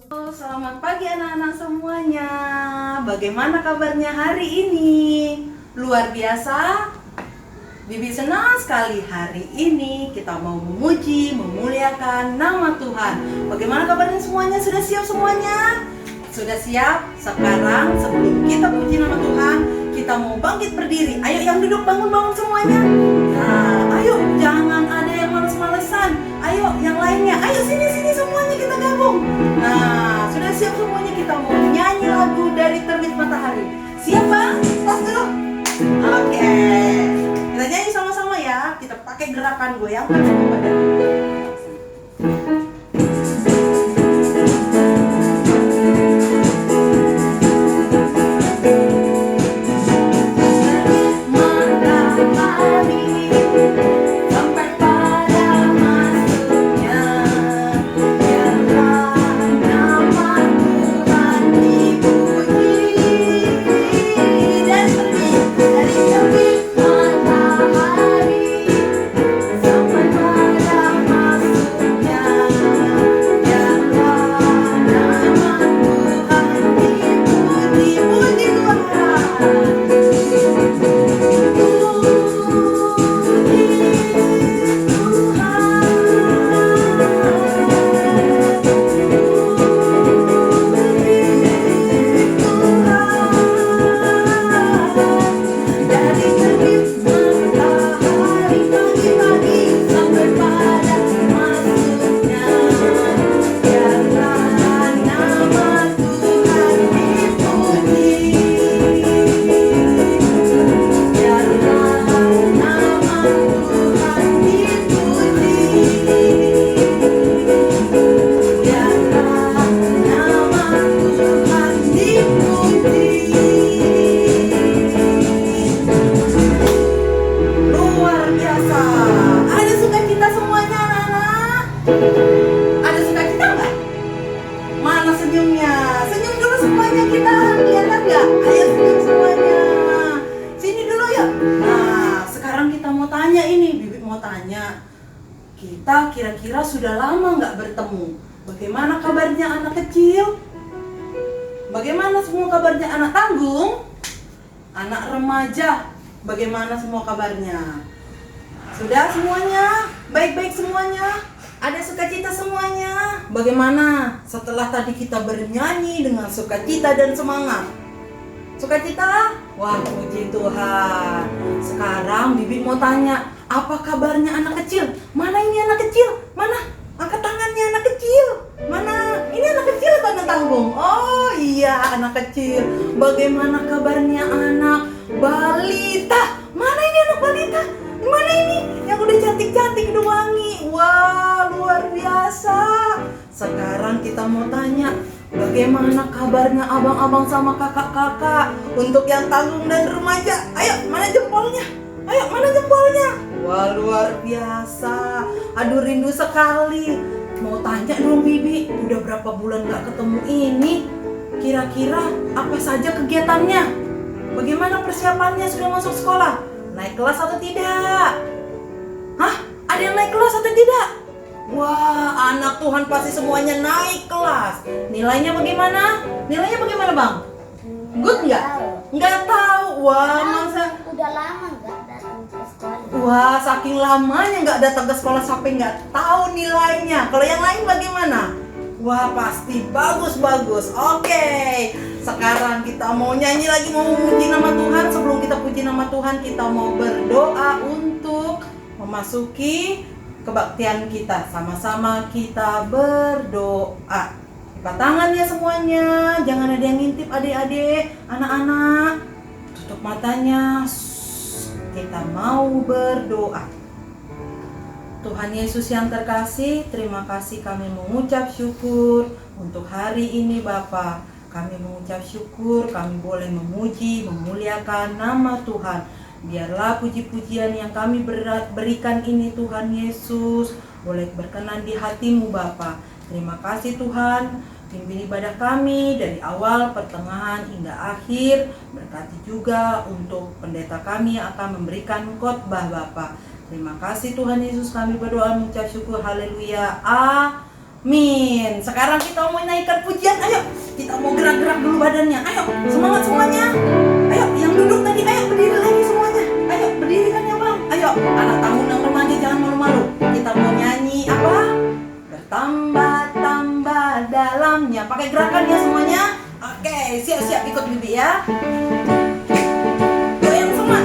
Selamat pagi anak-anak semuanya. Bagaimana kabarnya hari ini? Luar biasa. Bibi senang sekali hari ini kita mau memuji, memuliakan nama Tuhan. Bagaimana kabarnya semuanya? Sudah siap semuanya? Sudah siap? Sekarang sebelum kita puji nama Tuhan, kita mau bangkit berdiri. Ayo yang duduk bangun-bangun semuanya. Nah, ayo jangan ada yang males-malesan. Ayo yang lainnya. Ayo sini-sini semuanya kita gabung. Nah, sudah siap semuanya, kita mau nyanyi lagu dari Terbit Matahari. Siap Bang? Tos dulu. Oke. Kita nyanyi sama-sama ya. Kita pakai gerakan goyangkan badan. Ada sukacita nggak? Mana senyumnya? Senyum dulu semuanya, kita kelihatan nggak? Ayo senyum semuanya. Sini dulu ya. Nah, sekarang kita mau tanya ini, Bibi mau tanya. Kita kira-kira sudah lama nggak bertemu. Bagaimana kabarnya anak kecil? Bagaimana semua kabarnya anak tanggung? Anak remaja? Bagaimana semua kabarnya? Sudah semuanya? Baik-baik semuanya? Ada sukacita semuanya? Bagaimana setelah tadi kita bernyanyi dengan sukacita dan semangat? Sukacita? Wah, puji Tuhan. Sekarang Bibi mau tanya, apa kabarnya anak kecil? Mana ini anak kecil? Mana? Angkat tangannya anak kecil. Mana? Ini anak kecil atau anak tanggung? Oh iya, anak kecil. Bagaimana kabarnya anak balita? Mana ini anak balita? Mana ini? Yang udah cantik-cantik, udah wangi. Wah, luar biasa. Sekarang kita mau tanya, bagaimana kabarnya abang-abang sama kakak-kakak? Untuk yang tanggung dan remaja, ayo, mana jempolnya? Ayo, mana jempolnya? Wah, luar biasa. Aduh, rindu sekali. Mau tanya dong Bibi, udah berapa bulan gak ketemu ini? Kira-kira apa saja kegiatannya? Bagaimana persiapannya sudah masuk sekolah? Naik kelas atau tidak? Hah? Ada yang naik kelas atau tidak? Wah, anak Tuhan pasti semuanya naik kelas. Nilainya bagaimana? Nilainya bagaimana Bang? Good nggak? Nggak tahu. Wah, masa udah lama nggak datang ke sekolah. Wah, saking lamanya nggak datang ke sekolah sampai nggak tahu nilainya. Kalau yang lain bagaimana? Wah, pasti bagus-bagus. Oke, sekarang kita mau nyanyi lagi, mau memuji nama Tuhan. Sebelum kita puji nama Tuhan, kita mau berdoa untuk memasuki kebaktian kita. Sama-sama kita berdoa. Buka tangan ya semuanya. Jangan ada yang ngintip adik-adik, anak-anak. Tutup matanya. Kita mau berdoa. Tuhan Yesus yang terkasih, terima kasih kami mengucap syukur untuk hari ini Bapa. Kami mengucap syukur, kami boleh memuji, memuliakan nama Tuhan. Biarlah puji-pujian yang kami berikan ini Tuhan Yesus boleh berkenan di hati-Mu Bapa. Terima kasih Tuhan, pimpin ibadah kami dari awal, pertengahan hingga akhir. Berkati juga untuk pendeta kami yang akan memberikan khotbah Bapa. Terima kasih Tuhan Yesus, kami berdoa mengucap syukur, haleluya, Min, sekarang kita mau naikkan pujian. Ayo, kita mau gerak-gerak dulu badannya. Ayo, semangat semuanya. Ayo, yang duduk tadi, ayo berdiri lagi semuanya. Ayo, berdiri kan ya bang. Ayo, anak tamu dan remaja jangan malu-malu. Kita mau nyanyi apa? Bertambah-tambah dalamnya. Pakai gerakan ya semuanya. Oke, siap-siap ikut Bibi ya. Goyang semua.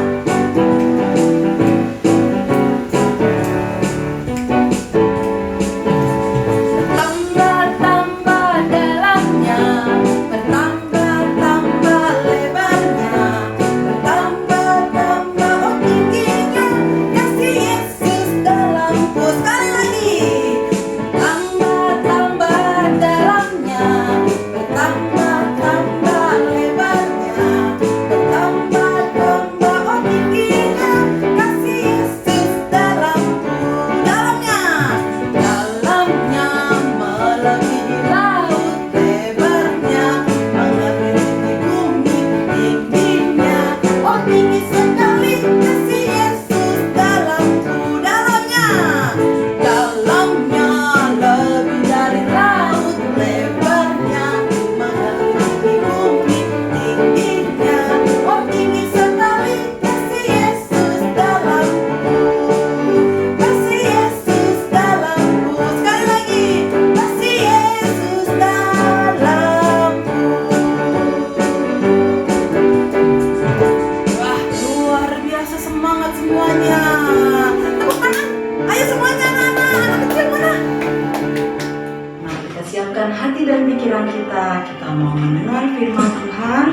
Hati dan pikiran kita mau mendengar firman Tuhan,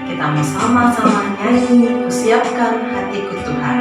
kita mau sama-sama nyanyi, kusiapkan hatiku Tuhan.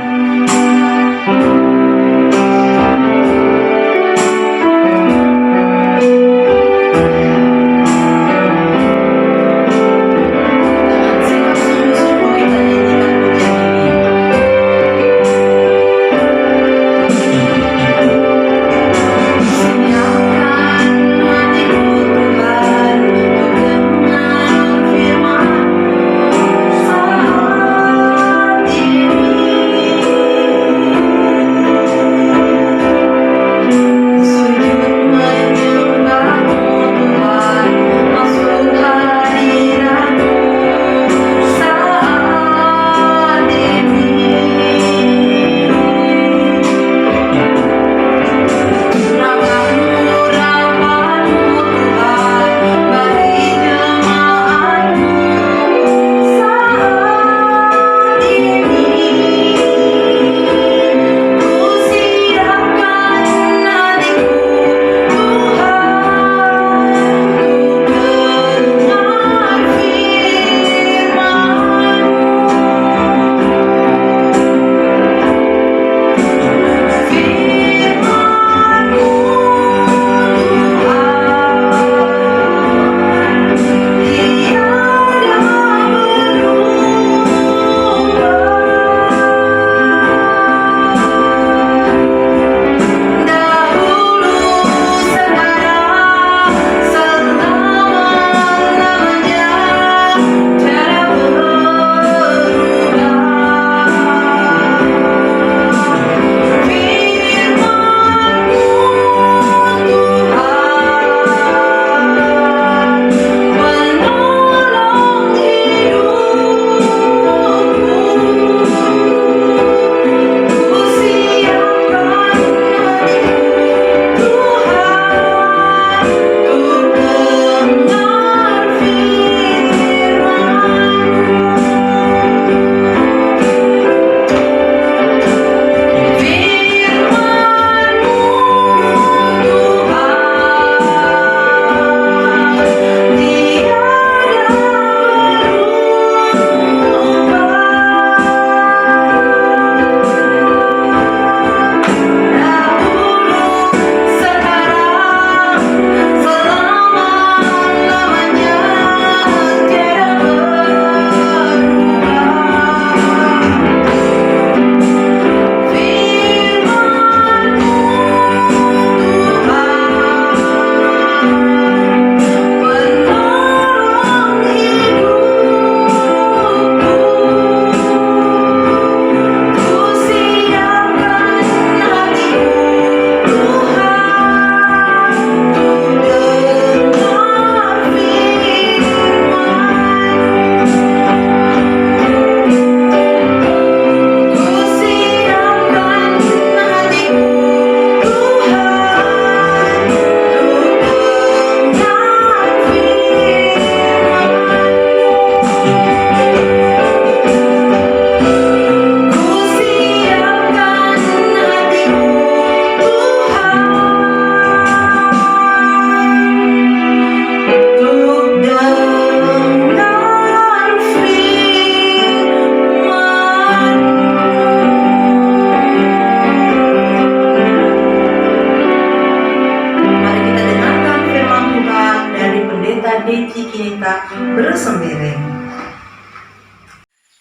Betty Kinita bersembere.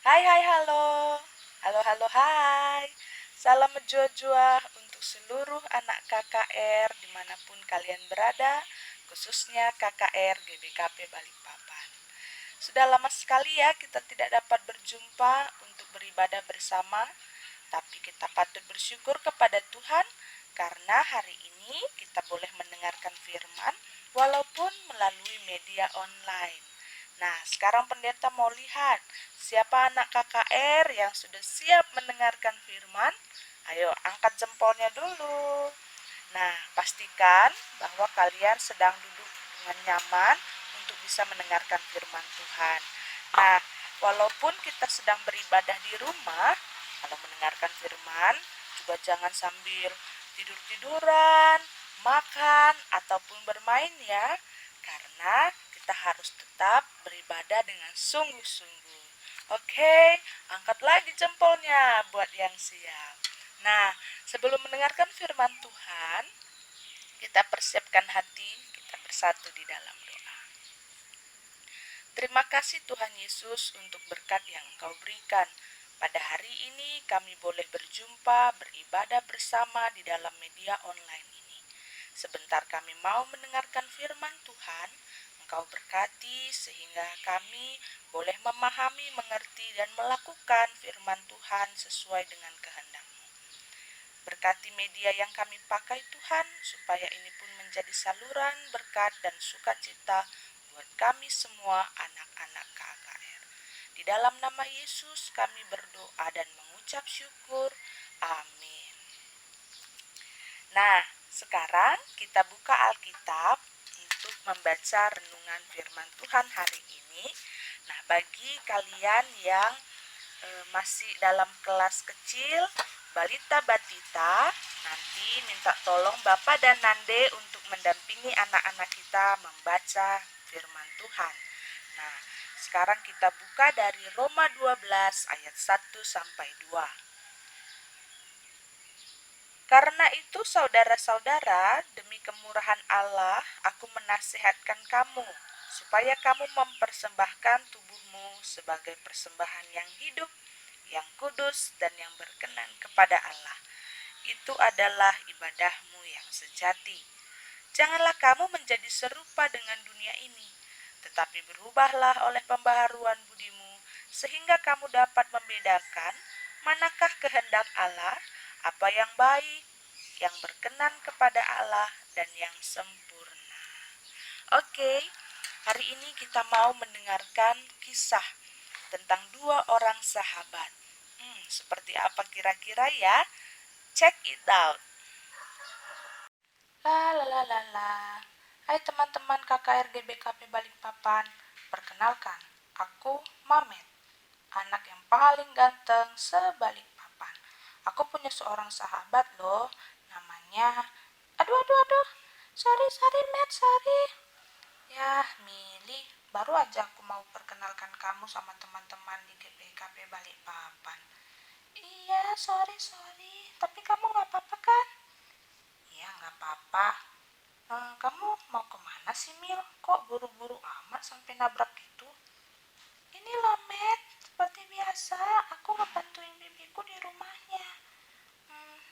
Hai hai halo. Halo halo hai. Salam menjua-jua untuk seluruh anak KKR dimanapun kalian berada, khususnya KKR GBKP Balikpapan. Sudah lama sekali ya kita tidak dapat berjumpa untuk beribadah bersama, tapi kita patut bersyukur kepada Tuhan karena hari ini kita boleh mendengarkan firman walaupun melalui media online. Nah, sekarang pendeta mau lihat siapa anak KKR yang sudah siap mendengarkan firman. Ayo, angkat jempolnya dulu. Nah, pastikan bahwa kalian sedang duduk dengan nyaman untuk bisa mendengarkan firman Tuhan. Nah, walaupun kita sedang beribadah di rumah, kalau mendengarkan firman, juga jangan sambil tidur-tiduran, makan, ataupun bermain ya. Karena kita harus tetap beribadah dengan sungguh-sungguh. Oke, angkat lagi jempolnya buat yang siap. Nah, sebelum mendengarkan firman Tuhan, kita persiapkan hati, kita bersatu di dalam doa. Terima kasih Tuhan Yesus untuk berkat yang Engkau berikan. Pada hari ini kami boleh berjumpa, beribadah bersama di dalam media online ini. Sebentar kami mau mendengarkan firman Tuhan, Engkau berkati sehingga kami boleh memahami, mengerti, dan melakukan firman Tuhan sesuai dengan kehendak-Mu. Berkati media yang kami pakai Tuhan, supaya ini pun menjadi saluran berkat dan sukacita buat kami semua anak-anak KKR. Di dalam nama Yesus kami berdoa dan mengucap syukur. Amin. Nah, sekarang kita buka Alkitab untuk membaca renungan firman Tuhan hari ini. Nah, bagi kalian yang masih dalam kelas kecil, balita batita, nanti minta tolong Bapak dan Nande untuk mendampingi anak-anak kita membaca firman Tuhan. Nah, sekarang kita buka dari Roma 12 ayat 1 sampai 2. Karena itu saudara-saudara, demi kemurahan Allah, aku menasihatkan kamu, supaya kamu mempersembahkan tubuhmu sebagai persembahan yang hidup, yang kudus, dan yang berkenan kepada Allah. Itu adalah ibadahmu yang sejati. Janganlah kamu menjadi serupa dengan dunia ini, tetapi berubahlah oleh pembaharuan budimu, sehingga kamu dapat membedakan manakah kehendak Allah, apa yang baik, yang berkenan kepada Allah, dan yang sempurna. Oke, hari ini kita mau mendengarkan kisah tentang dua orang sahabat. Seperti apa kira-kira ya? Check it out. Hai teman-teman KKR GBKP Balikpapan. Perkenalkan, aku Mamet, anak yang paling ganteng seBalikpapan. Aku punya seorang sahabat loh, namanya sorry Met, sorry. Ya, Mili, baru aja aku mau perkenalkan kamu sama teman-teman di GBKP Balikpapan. Iya, sorry, tapi kamu gak apa-apa kan? Iya, gak apa-apa. Kamu mau kemana sih, Mil? Kok buru-buru amat sampai nabrak gitu? Inilah, Met, seperti biasa, aku ngebantuin bibiku di rumahnya.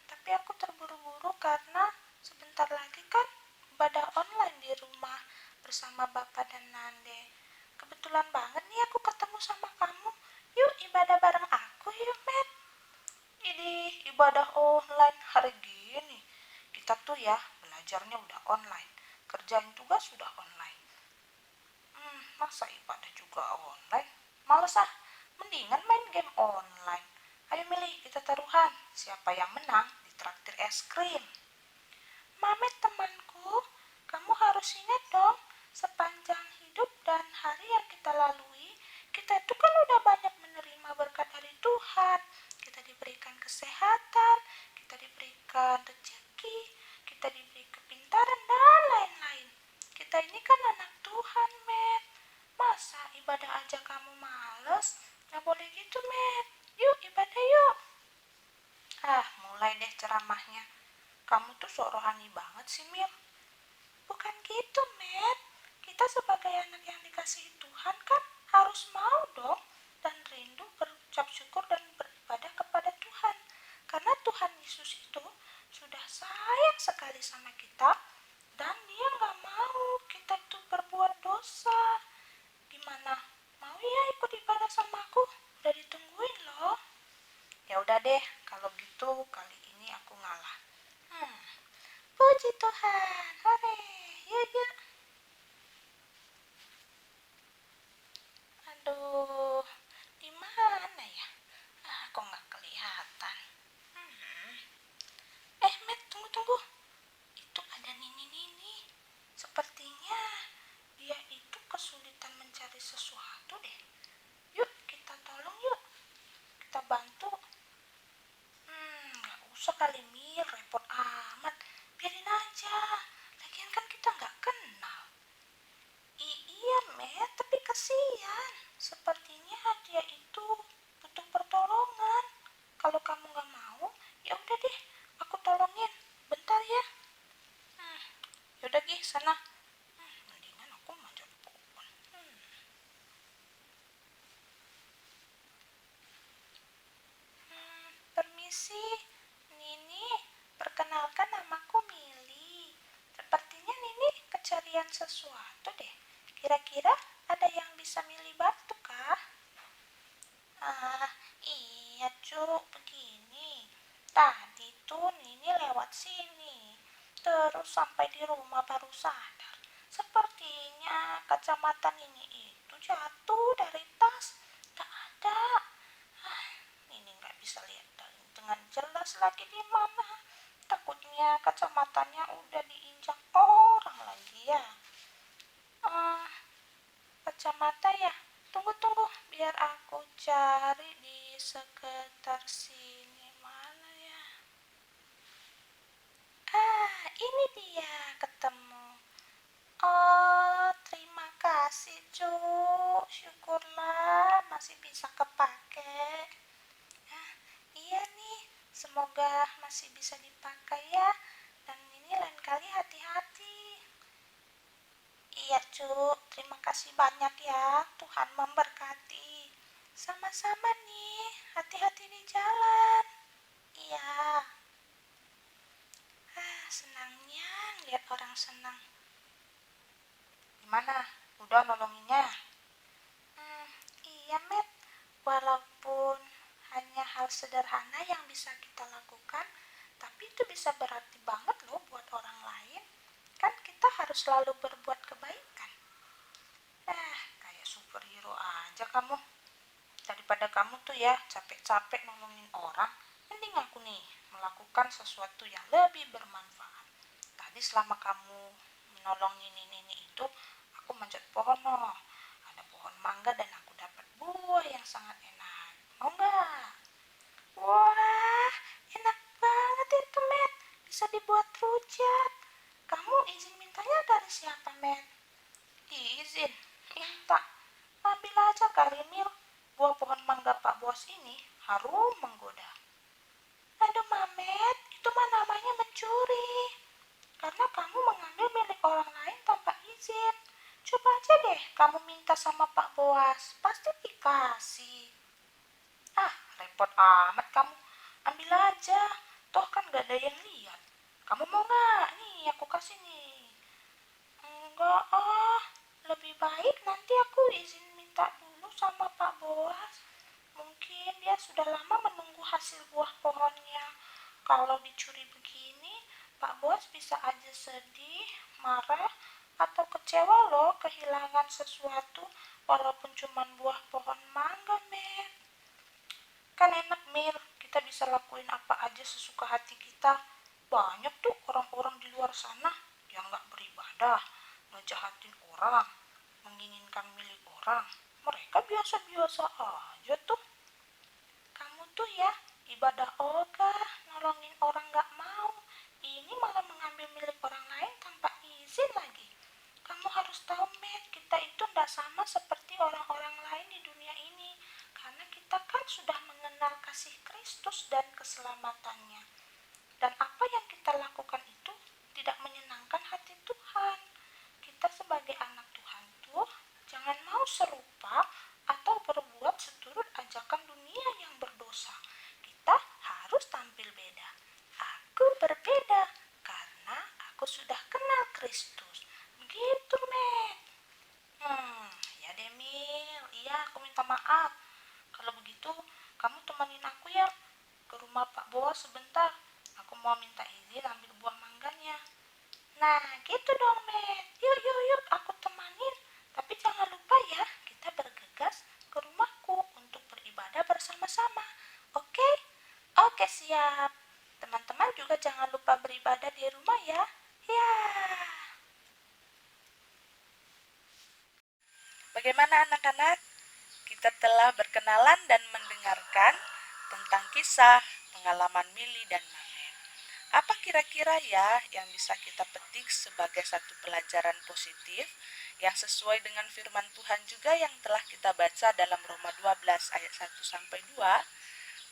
Tapi aku terburu-buru karena sebentar lagi kan ibadah online di rumah bersama Bapak dan Nande. Kebetulan banget nih aku ketemu sama kamu. Yuk ibadah bareng aku yuk, Met. Ini ibadah online hari gini. Kita tuh ya belajarnya udah online, kerjain tugas sudah online. Masa ibadah juga online? Males ah, mendingan main game online. Ayo milih, kita taruhan. Siapa yang menang ditraktir es krim. Mamet temanku, kamu harus ingat dong, sepanjang hidup dan hari yang kita lalui, kita itu kan udah banyak menerima berkat dari Tuhan. Kita diberikan kesehatan, kita diberikan rezeki, kita diberi kepintaran dan lain-lain. Kita ini kan anak Tuhan, Met. Masa ibadah aja kamu males? Gak boleh gitu, Met. Yuk ibadah yuk. Mulai deh ceramahnya. Kamu tuh sok rohani banget sih, Mil. Bukan gitu, Met. Kita sebagai anak yang dikasihi Tuhan kan harus mau dong dan rindu berucap syukur dan beribadah kepada Tuhan. Karena Tuhan Yesus itu sudah sayang sekali sama kita dan dia nggak mau kita itu berbuat dosa. Gimana? Mau ya ikut ibadah sama aku? Udah ditungguin loh. Ya udah deh, kalau gitu kali ini aku ngalah. Puji Tuhan, hore, yuk yuk. Aduh, di mana ya? Kok nggak kelihatan? Matt, tunggu. Itu ada Nini. Sepertinya dia itu kesulitan mencari sesuatu deh. Yuk, kita tolong yuk. Kita bantu. Nggak usah kali Mir, repot amat. Biarin aja. Lagian kan kita nggak kenal. Iya, Matt, tapi kasihan. Sepertinya dia itu butuh pertolongan. Kalau kamu nggak mau, ya udah deh, aku tolongin. Bentar ya. Yaudah Gih, sana. Mendingan aku manjat pohon. Permisi, Nini. Perkenalkan, namaku Mili. Sepertinya Nini kecarian sesuatu deh. Kira-kira ada yang bisa Mili bantu kah? Iya Cuk, begini. Tadi tuh Nini lewat sini. Terus sampai di rumah baru sadar. Sepertinya kacamata Nini itu jatuh dari tas. Gak ada. Nini gak bisa lihat dengan jelas lagi di mana. Takutnya kacamatanya udah diinjak orang lagi ya. Kacamata ya? Tunggu, biar aku cari di sekitar sini. Mana ya? Ini dia, ketemu. Oh, terima kasih, Cuk. Syukurlah masih bisa kepake. Iya nih, semoga masih bisa dipakai ya. Dan ini lain kali hati-hati. Iya, Cuk. Terima kasih banyak ya. Tuhan memberkati. Sama-sama nih. Hati-hati di jalan. Iya. Senangnya lihat orang senang. Gimana? Udah nolonginnya? Iya, Matt. Walaupun hanya hal sederhana yang bisa kita lakukan, tapi itu bisa berarti banget loh buat orang lain. Kan kita harus selalu berbuat kebaikan. Kayak superhero aja kamu. Daripada kamu tuh ya capek-capek nolongin orang, mending aku nih melakukan sesuatu yang lebih bermanfaat. Tadi selama kamu menolongin ini itu, aku manjat pohon loh. Ada pohon mangga dan aku dapat buah yang sangat enak. Mau nggak? Wah, enak banget itu, Matt. Bisa dibuat rujak. Kamu izin mintanya dari siapa, Matt? Izin? Minta. Ambil aja kali, Mil. Buah pohon mangga Pak Bos ini harum menggoda. Aduh, Mamet, itu mah namanya mencuri. Karena kamu mengambil milik orang lain tanpa izin. Coba aja deh kamu minta sama Pak Boas, pasti dikasih. Repot amat kamu. Ambil aja, toh kan gak ada yang lihat. Kamu mau gak? Nih, aku kasih nih. Enggak lebih baik nanti aku izin minta dulu sama Pak Boas. Mungkin dia sudah lama menunggu hasil buah pohonnya. Kalau dicuri begini, Pak Boas bisa aja sedih, marah, atau kecewa loh kehilangan sesuatu walaupun cuma buah pohon mangga, Mer. Kan enak, Mir. Kita bisa lakuin apa aja sesuka hati kita. Banyak tuh orang-orang di luar sana yang gak beribadah, ngejahatin orang, menginginkan milik orang. Mereka biasa-biasa aja tuh. Kamu tuh ya ibadah ogah, nolongin orang gak mau. Ini malah mengambil milik orang lain tanpa izin lagi. Kamu harus tahu, Matt, kita itu gak sama seperti orang-orang lain di dunia ini. Karena kita kan sudah mengenal kasih Kristus dan keselamatannya. Dan apa yang kita lakukan itu tidak menyenangkan hati Tuhan. Kita sebagai anak Tuhan serupa atau berbuat seturut ajakan dunia yang berdosa. Kita harus tampil beda. Aku berbeda karena aku sudah kenal Kristus. Begitu, Met. Ya deh, Mil. Iya, aku minta maaf. Kalau begitu, kamu temanin aku ya ke rumah Pak Boas sebentar. Aku mau minta izin ambil buah mangganya. Nah, gitu dong, Met. Yuk, yuk, yuk, aku temanin. Tapi jangan lupa ya, kita bergegas ke rumahku untuk beribadah bersama-sama. Oke? Oke, siap. Teman-teman juga jangan lupa beribadah di rumah ya. Ya. Bagaimana anak-anak? Kita telah berkenalan dan mendengarkan tentang kisah pengalaman Mili dan Mamet. Apa kira-kira ya yang bisa kita petik sebagai satu pelajaran positif yang sesuai dengan firman Tuhan juga yang telah kita baca dalam Roma 12 ayat 1 sampai 2?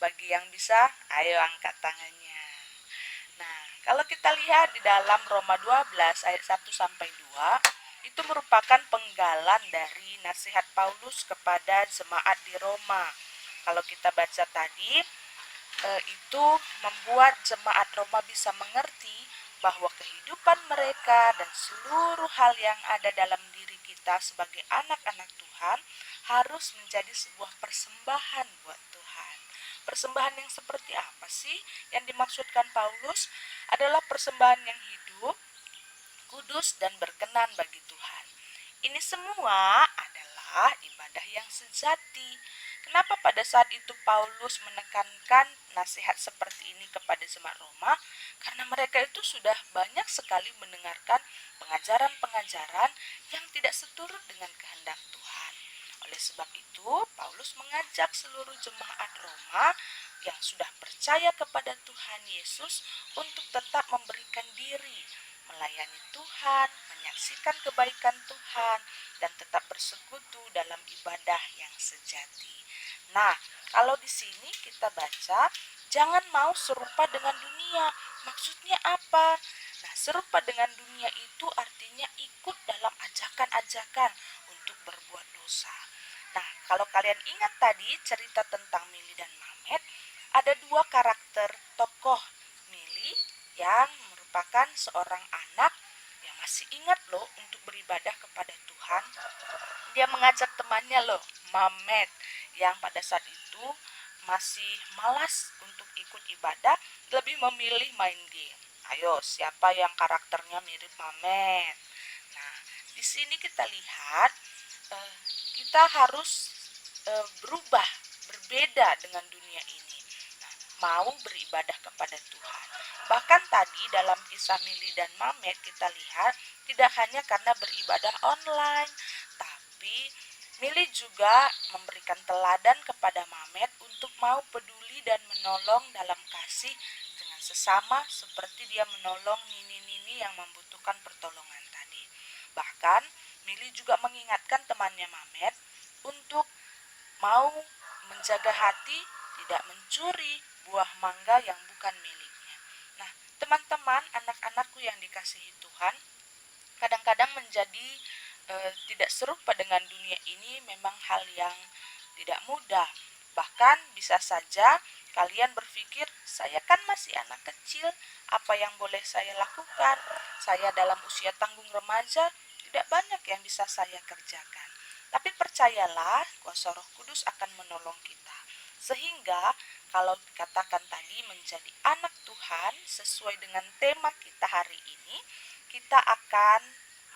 Bagi yang bisa, ayo angkat tangannya. Nah, kalau kita lihat di dalam Roma 12 ayat 1 sampai 2, itu merupakan penggalan dari nasihat Paulus kepada jemaat di Roma. Kalau kita baca tadi, itu membuat jemaat Roma bisa mengerti bahwa kehidupan mereka dan seluruh hal yang ada dalam diri kita sebagai anak-anak Tuhan harus menjadi sebuah persembahan buat Tuhan. Persembahan yang seperti apa sih yang dimaksudkan Paulus? Adalah persembahan yang hidup, kudus, dan berkenan bagi Tuhan. Ini semua adalah ibadah yang sejati. Kenapa pada saat itu Paulus menekankan nasihat seperti ini kepada jemaat Roma? Karena mereka itu sudah banyak sekali mendengarkan pengajaran-pengajaran yang tidak seturut dengan kehendak Tuhan. Oleh sebab itu, Paulus mengajak seluruh jemaat Roma yang sudah percaya kepada Tuhan Yesus untuk tetap memberikan diri, melayani Tuhan, menyaksikan kebaikan Tuhan, dan tetap bersekutu dalam ibadah yang sejati. Nah, kalau di sini kita baca, jangan mau serupa dengan dunia. Maksudnya apa? Nah, serupa dengan dunia itu artinya ikut dalam ajakan-ajakan untuk berbuat dosa. Nah, kalau kalian ingat tadi cerita tentang Mili dan Mamet, ada dua karakter tokoh. Mili yang merupakan seorang anak yang masih ingat loh untuk beribadah kepada Tuhan. Dia mengajak temannya loh, Mamet, yang pada saat itu masih malas untuk ikut ibadah, lebih memilih main game. Ayo, siapa yang karakternya mirip Mamet? Nah, di sini kita lihat kita harus berubah, berbeda dengan dunia ini. Nah, mau beribadah kepada Tuhan. Bahkan tadi dalam kisah Mili dan Mamet kita lihat tidak hanya karena beribadah online, tapi Mili juga memberikan teladan kepada Mamet untuk mau peduli dan menolong dalam kasih dengan sesama seperti dia menolong nini-nini yang membutuhkan pertolongan tadi. Bahkan Mili juga mengingatkan temannya Mamet untuk mau menjaga hati, tidak mencuri buah mangga yang bukan miliknya. Nah, teman-teman, anak-anakku yang dikasihi Tuhan, kadang-kadang menjadi tidak serupa dengan dunia ini memang hal yang tidak mudah. Bahkan bisa saja kalian berpikir, saya kan masih anak kecil, apa yang boleh saya lakukan? Saya dalam usia tanggung remaja, tidak banyak yang bisa saya kerjakan. Tapi percayalah, kuasa Roh Kudus akan menolong kita. Sehingga kalau dikatakan tadi menjadi anak Tuhan sesuai dengan tema kita hari ini, kita akan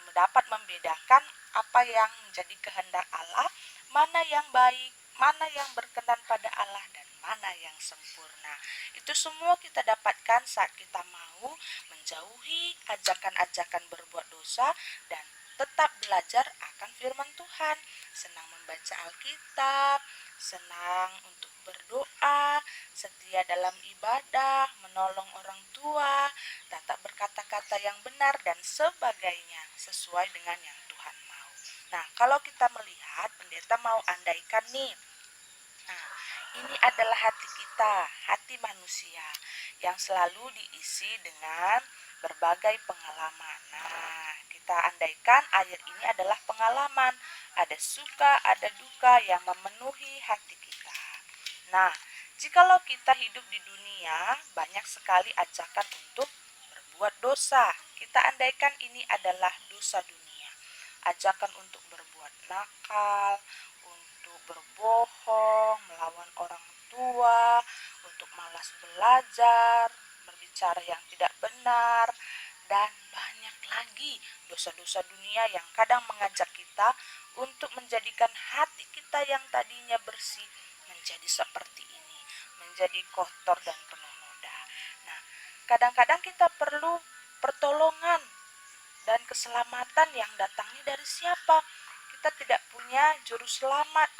dapat membedakan apa yang menjadi kehendak Allah, mana yang baik, mana yang berkenan pada Allah, dan mana yang sempurna. Itu semua kita dapatkan saat kita mau menjauhi ajakan-ajakan berbuat dosa dan tetap belajar akan firman Tuhan, senang membaca Alkitab, senang untuk berdoa, setia dalam ibadah, menolong orang tua, tetap berkata-kata yang benar dan sebagainya sesuai dengan yang Tuhan mau. Nah, kalau kita melihat, pendeta mau andaikan nih, nah, ini adalah hati kita, hati manusia yang selalu diisi dengan berbagai pengalaman. Nah, kita kita andaikan air ini adalah pengalaman. Ada suka, ada duka yang memenuhi hati kita. Nah, jikalau kita hidup di dunia, banyak sekali ajakan untuk berbuat dosa. Kita andaikan ini adalah dosa dunia. Ajakan untuk berbuat nakal, untuk berbohong, melawan orang tua, untuk malas belajar, berbicara yang tidak benar, dan banyak lagi dosa-dosa dunia yang kadang mengajak kita untuk menjadikan hati kita yang tadinya bersih menjadi seperti ini, menjadi kotor dan penuh noda. Nah, kadang-kadang kita perlu pertolongan dan keselamatan yang datangnya dari siapa? Kita tidak punya juru selamat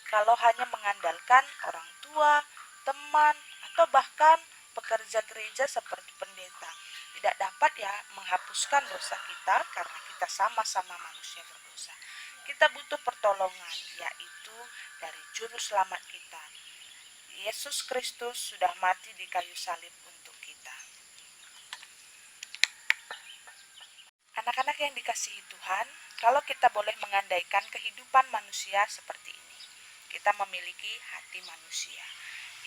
kalau hanya mengandalkan orang tua, teman, atau bahkan pekerja gereja seperti pendeta. Tidak dapat ya menghapuskan dosa kita karena kita sama-sama manusia berdosa. Kita butuh pertolongan, yaitu dari juru selamat kita. Yesus Kristus sudah mati di kayu salib untuk kita. Anak-anak yang dikasihi Tuhan, kalau kita boleh mengandaikan kehidupan manusia seperti ini, kita memiliki hati manusia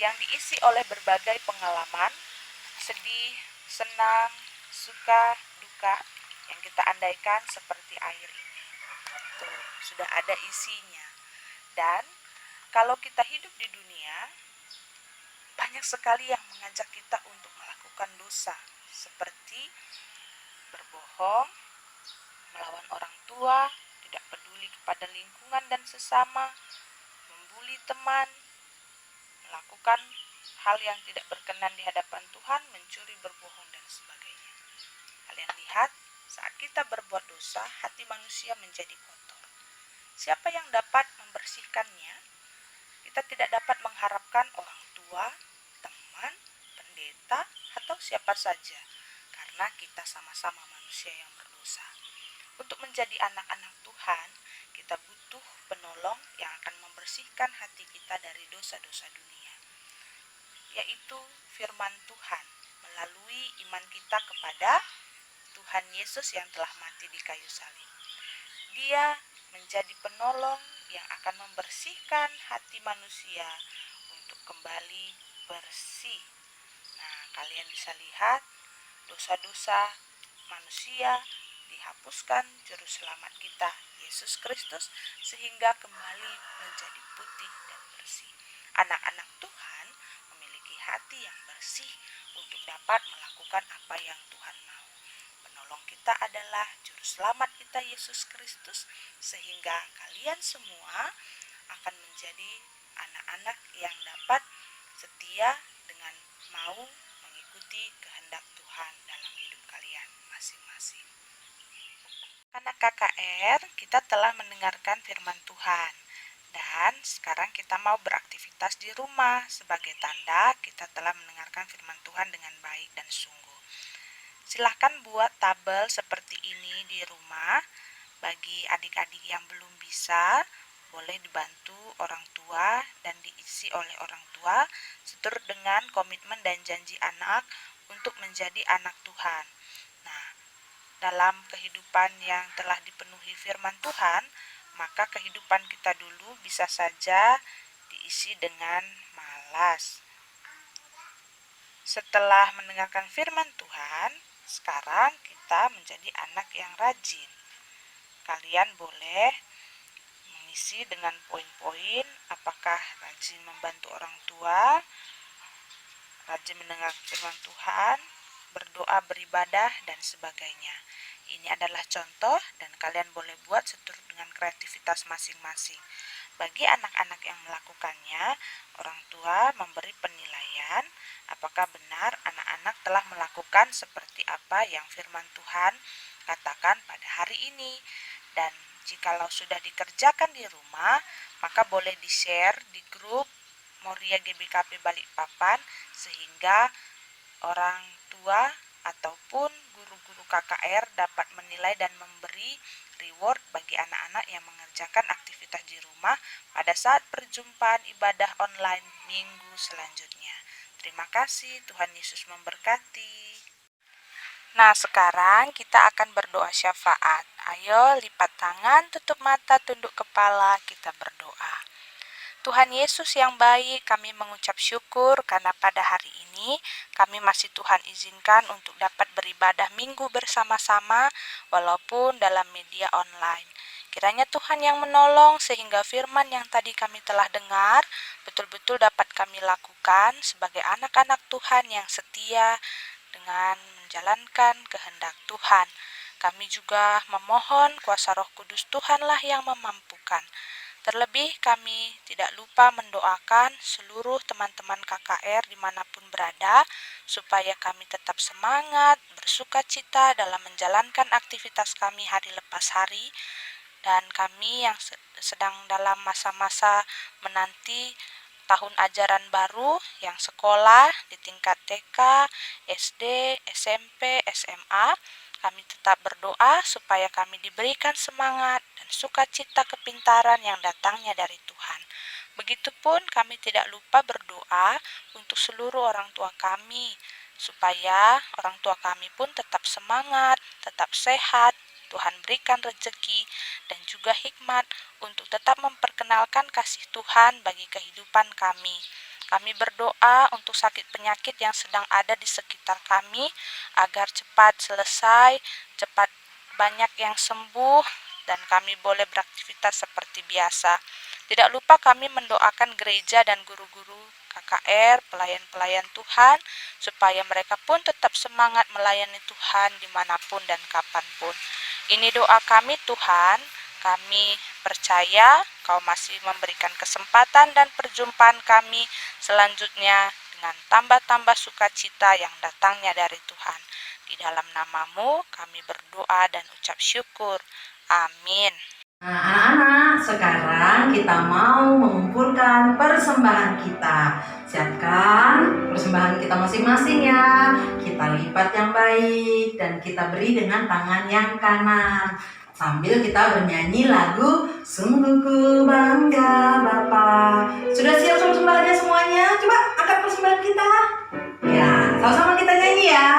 yang diisi oleh berbagai pengalaman, sedih, senang, suka, duka, yang kita andaikan seperti air ini. Tuh, sudah ada isinya. Dan kalau kita hidup di dunia, banyak sekali yang mengajak kita untuk melakukan dosa, seperti berbohong, melawan orang tua, tidak peduli kepada lingkungan dan sesama, membuli teman, melakukan hal yang tidak berkenan di hadapan Tuhan, mencuri, berbohong, dan sebagainya. Kalian lihat, saat kita berbuat dosa, hati manusia menjadi kotor. Siapa yang dapat membersihkannya? Kita tidak dapat mengharapkan orang tua, teman, pendeta, atau siapa saja, karena kita sama-sama manusia yang berdosa. Untuk menjadi anak-anak Tuhan, kita butuh penolong yang akan membersihkan hati kita dari dosa-dosa dunia, yaitu firman Tuhan melalui iman kita kepada Tuhan Yesus yang telah mati di kayu salib. Dia menjadi penolong yang akan membersihkan hati manusia untuk kembali bersih. Nah, kalian bisa lihat dosa-dosa manusia dihapuskan juru selamat kita, Yesus Kristus, sehingga kembali menjadi putih dan bersih. Anak-anak Tuhan memiliki hati yang bersih untuk dapat melakukan apa yang Tuhan mau. Penolong kita adalah juru selamat kita, Yesus Kristus, sehingga kalian semua akan menjadi anak-anak yang dapat setia dengan mau mengikuti kehendak Tuhan dalam hidup kalian masing-masing. Anak KKR, kita telah mendengarkan firman Tuhan. Dan sekarang kita mau beraktivitas di rumah sebagai tanda kita telah mendengarkan firman Tuhan dengan baik dan sungguh. Silahkan buat tabel seperti ini di rumah. Bagi adik-adik yang belum bisa, boleh dibantu orang tua dan diisi oleh orang tua seturut dengan komitmen dan janji anak untuk menjadi anak Tuhan. Nah, dalam kehidupan yang telah dipenuhi firman Tuhan, maka kehidupan kita dulu bisa saja diisi dengan malas. Setelah mendengarkan firman Tuhan, sekarang kita menjadi anak yang rajin. Kalian boleh mengisi dengan poin-poin, apakah rajin membantu orang tua, rajin mendengar firman Tuhan, berdoa, beribadah, dan sebagainya. Ini adalah contoh dan kalian boleh buat seturut dengan kreativitas masing-masing. Bagi anak-anak yang melakukannya, orang tua memberi penilaian apakah benar anak-anak telah melakukan seperti apa yang firman Tuhan katakan pada hari ini. Dan jikalau sudah dikerjakan di rumah, maka boleh di-share di grup Moria GBKP Balikpapan sehingga orang tua ataupun guru-guru KKR dapat menilai dan memberi reward bagi anak-anak yang mengerjakan aktivitas di rumah pada saat perjumpaan ibadah online minggu selanjutnya. Terima kasih, Tuhan Yesus memberkati. Nah, sekarang kita akan berdoa syafaat. Ayo, lipat tangan, tutup mata, tunduk kepala, kita berdoa. Tuhan Yesus yang baik, kami mengucap syukur karena pada hari ini kami masih Tuhan izinkan untuk dapat beribadah minggu bersama-sama walaupun dalam media online. Kiranya Tuhan yang menolong sehingga firman yang tadi kami telah dengar betul-betul dapat kami lakukan sebagai anak-anak Tuhan yang setia dengan menjalankan kehendak Tuhan. Kami juga memohon kuasa Roh Kudus Tuhanlah yang memampukan. Terlebih kami tidak lupa mendoakan seluruh teman-teman KKR dimanapun berada, supaya kami tetap semangat, bersuka cita dalam menjalankan aktivitas kami hari lepas hari, dan kami yang sedang dalam masa-masa menanti tahun ajaran baru yang sekolah di tingkat TK, SD, SMP, SMA, kami tetap berdoa supaya kami diberikan semangat dan sukacita kepintaran yang datangnya dari Tuhan. Begitupun kami tidak lupa berdoa untuk seluruh orang tua kami, supaya orang tua kami pun tetap semangat, tetap sehat, Tuhan berikan rezeki dan juga hikmat untuk tetap memperkenalkan kasih Tuhan bagi kehidupan kami. Kami berdoa untuk sakit penyakit yang sedang ada di sekitar kami, agar cepat selesai, cepat banyak yang sembuh, dan kami boleh beraktivitas seperti biasa. Tidak lupa kami mendoakan gereja dan guru-guru KKR, pelayan-pelayan Tuhan, supaya mereka pun tetap semangat melayani Tuhan dimanapun dan kapanpun. Ini doa kami Tuhan, kami percaya Kau masih memberikan kesempatan dan perjumpaan kami selanjutnya dengan tambah-tambah sukacita yang datangnya dari Tuhan. Di dalam nama-Mu kami berdoa dan ucap syukur. Amin. Nah, anak-anak, sekarang kita mau mengumpulkan persembahan kita. Siapkan persembahan kita masing-masing ya. Kita lipat yang baik dan kita beri dengan tangan yang kanan. Sambil kita bernyanyi lagu Sungguh ku bangga Bapa. Sudah siap persembahannya semuanya? Coba angkat persembahan kita. Ya, sama-sama kita nyanyi ya.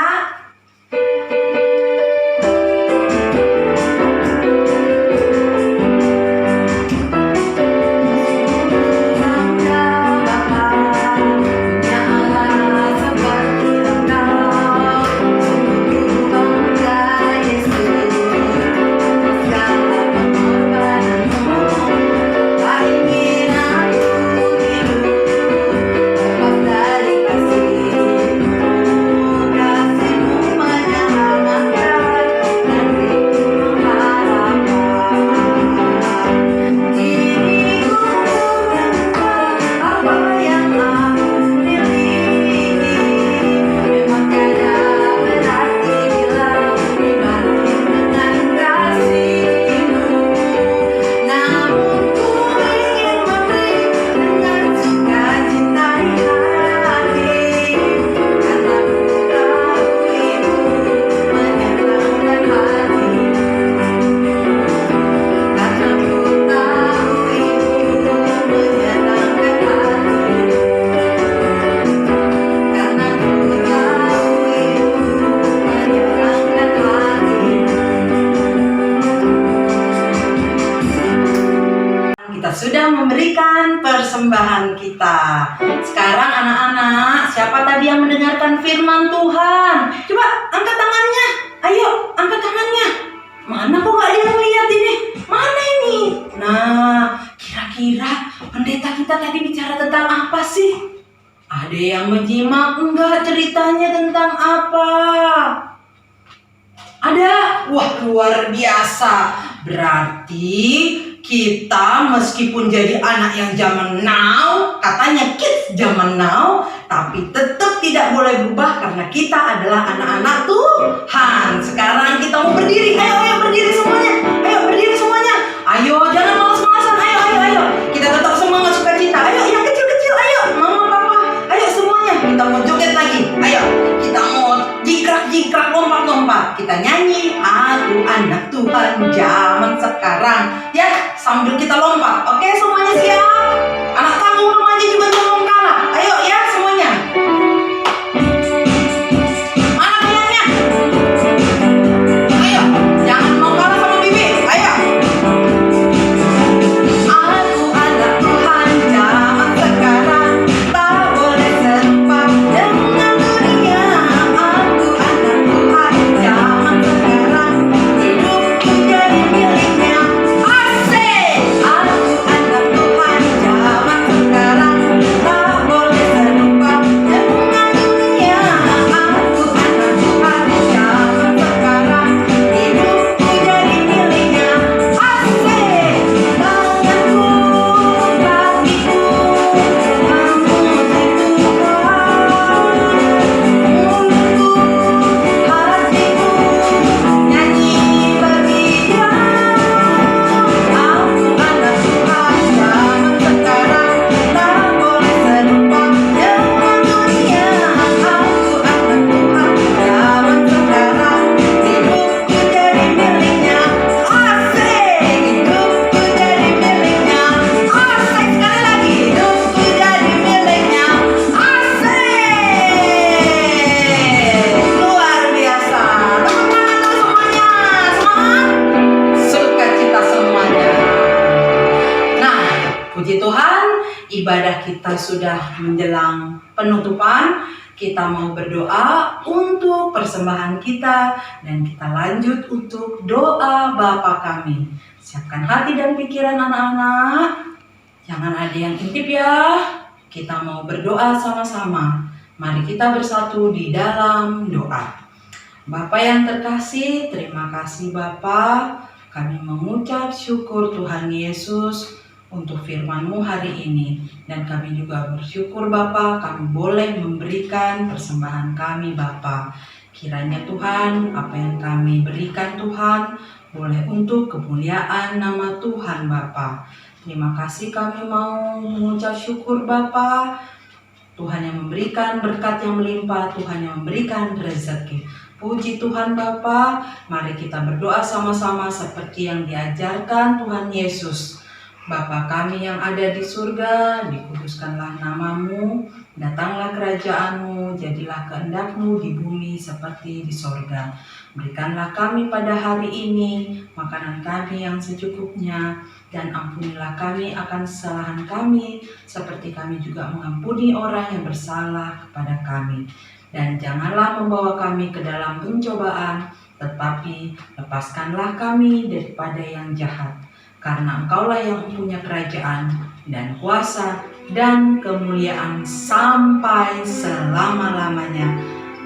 Sudah memberikan persembahan kita. Sekarang anak-anak, siapa tadi yang mendengarkan firman Tuhan? Coba angkat tangannya. Ayo, angkat tangannya. Mana kok gak ada yang lihat ini? Mana ini? Nah, kira-kira pendeta kita tadi bicara tentang apa sih? Ada yang menyimak enggak ceritanya tentang apa? Ada? Wah, luar biasa. Berarti kita meskipun jadi anak yang zaman now, katanya kids zaman now, tapi tetap tidak boleh berubah karena kita adalah anak-anak Tuhan. Sekarang kita mau berdiri. Ayo berdiri semuanya. Ayo berdiri semuanya. Ayo, jangan malas-malasan. Ayo. Kita tetap semangat sukacita. Ayo, yang kecil-kecil. Ayo, mama, papa. Ayo semuanya. Kita mau joget lagi. Ayo, kita mau jingkrak, lompat-lompat. Kita nyanyi, aku anak Tuhan zaman sekarang. Ya, sambil kita lompat. Oke, semuanya siap? Anak tanggung remaja juga jangan kalah. Ayo ya semuanya. Mana penyanyinya? Puji Tuhan, ibadah kita sudah menjelang penutupan. Kita mau berdoa untuk persembahan kita dan kita lanjut untuk doa Bapa kami. Siapkan hati dan pikiran anak-anak. Jangan ada yang intip ya. Kita mau berdoa sama-sama. Mari kita bersatu di dalam doa. Bapa yang terkasih, terima kasih Bapa. Kami mengucap syukur Tuhan Yesus untuk firman-Mu hari ini. Dan kami juga bersyukur Bapa, kami boleh memberikan persembahan kami Bapa. Kiranya Tuhan, apa yang kami berikan Tuhan, boleh untuk kemuliaan nama Tuhan Bapa. Terima kasih kami mau mengucap syukur Bapa. Tuhan yang memberikan berkat yang melimpah, Tuhan yang memberikan rezeki. Puji Tuhan Bapa, mari kita berdoa sama-sama seperti yang diajarkan Tuhan Yesus. Bapa kami yang ada di surga, dikuduskanlah nama-Mu, datanglah kerajaan-Mu, jadilah kehendak-Mu di bumi seperti di sorga. Berikanlah kami pada hari ini makanan kami yang secukupnya, dan ampunilah kami akan kesalahan kami, seperti kami juga mengampuni orang yang bersalah kepada kami. Dan janganlah membawa kami ke dalam pencobaan, tetapi lepaskanlah kami daripada yang jahat. Karena Engkaulah yang punya kerajaan dan kuasa dan kemuliaan sampai selama-lamanya.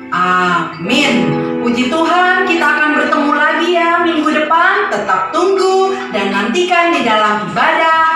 Amin. Puji Tuhan, kita akan bertemu lagi ya minggu depan. Tetap tunggu dan nantikan di dalam ibadah